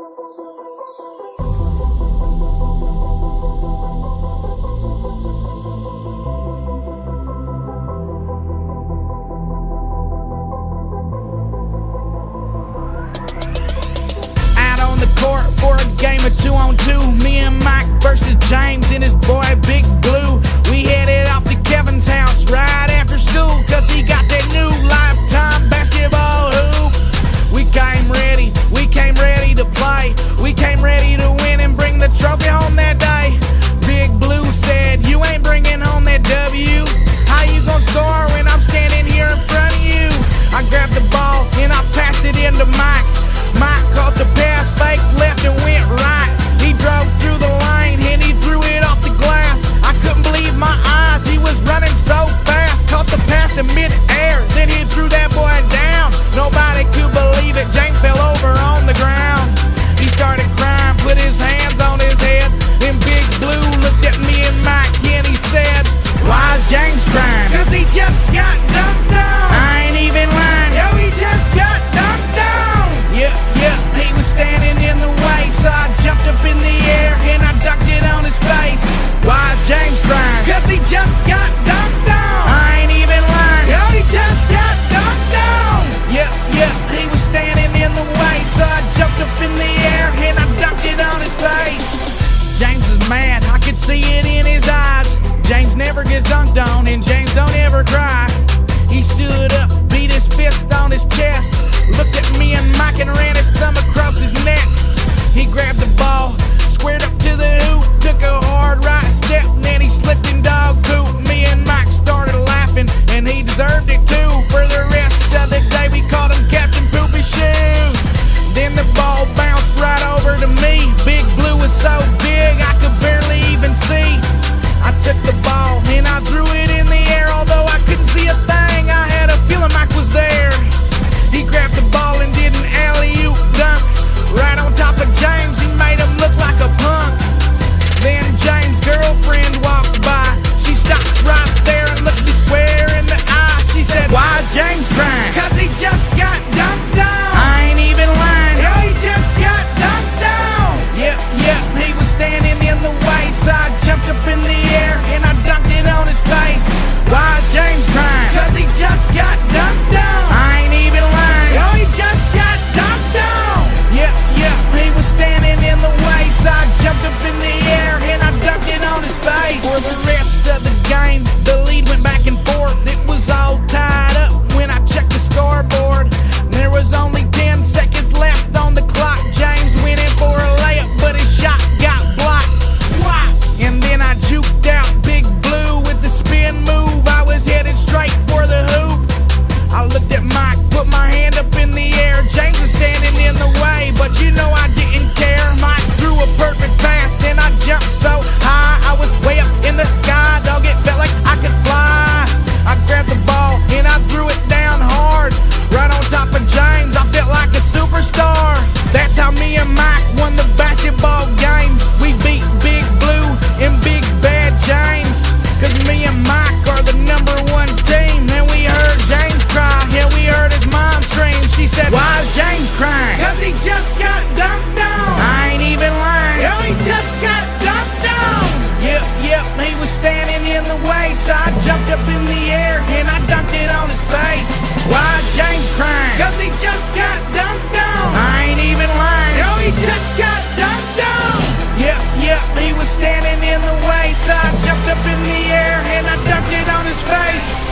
Court for a game of 2-on-2. Me and Mike versus James and his boy Big Blue. We headed off to Kevin's house right after school, cause he got that new Lifetime basketball hoop. We came ready to play. We came ready to win and bring the trophy home that day. Big Blue said, "You ain't bringing home that W. How you gonna score when I'm standing here in front of you?" I grabbed the ball and I passed it into Mike. Mike caught the pass, fake left and went right. He drove through the lane and he threw it off the glass. I couldn't believe my eyes, he was running so fast. Caught the pass in mid-air, then he threw that boy down. Nobody could believe it, James fell over on the ground. He started crying, put his hands on his head. Then Big Blue looked at me and Mike and he said, "Why is James crying?" "Cause he just got dunked on." I ain't even lying, yo, he just got dunked on. Yeah, he was standing in the way, so I jumped up in the air and I dunked it on his face. "Why is James crying?" "Cause he just got dunked on." I ain't even lying, yo, he just got dunked on. Yeah, he was standing in the way, so I jumped up in the air and I dunked it on his face. James is mad, I could see it in his eyes. James never gets dunked on and James don't ever cry. He stood up, beat his fist on his chest, looked at me and Mike and ran his thumb across his neck. He grabbed the ball, squared up to the hoop, took a hard right step, then he slipped in dog poop. Me and Mike started laughing, and he deserved it too. For the rest of the day we called him Captain Poopy Shoes. Then the ball bounced right over to me. Big Blue was so big I could barely even see. I took the ball and I threw it in the air, although I couldn't see a thing. I had a feeling Mike was there. He grabbed the ball and did an alley-oop dunk right on top of James. He made him look like a punk. Then James' girlfriend walked by. She stopped right there and looked me square in the eye. She said, "Why is James crying?" "Cause he just got dunked on." I ain't even lying, yo, he just got dunked on. Yeah, he was standing in the way, so I jumped up in the air and I dunked it on his face. "Why is James crying?" "Cause he just got dunked on." I ain't even lying, yo, he just got dunked on. Yeah, he was standing in the way, so I jumped up in the air and I dunked it on his face. For the rest of the game, the lead went back and forth. It was all tied up when I checked the scoreboard. There was only 10 seconds left on the clock. James went in for a layup, but his shot got blocked. And then I juked out Big Blue with the spin move. I was headed straight for the hoop. I looked at Mike, put my hand up in the air. James was standing in the way, but you know I didn't care. Mike threw a perfect pass and I jumped so high. I was way up in the sky, dog, it felt like I could fly. I grabbed the ball and I threw it down hard, right on top of James. I felt like a superstar. That's how me and Mike won the basketball game. We beat Big Blue and Big Bad James, cause me and Mike are the #1 team. And we heard James cry, yeah, we heard his mom scream. She said, "Why is James crying?" "Cause he just got dunked on." I ain't even lying, yo, he just got dunked on. Yeah, he was standing in the way, so I jumped up in the air and I dunked it on his face. "Why is James crying?" "Cause he just got dunked on." I ain't even lying, yo, he just got dunked on. Yeah, he was standing in the way, so I jumped up in the air and I dunked it on his face.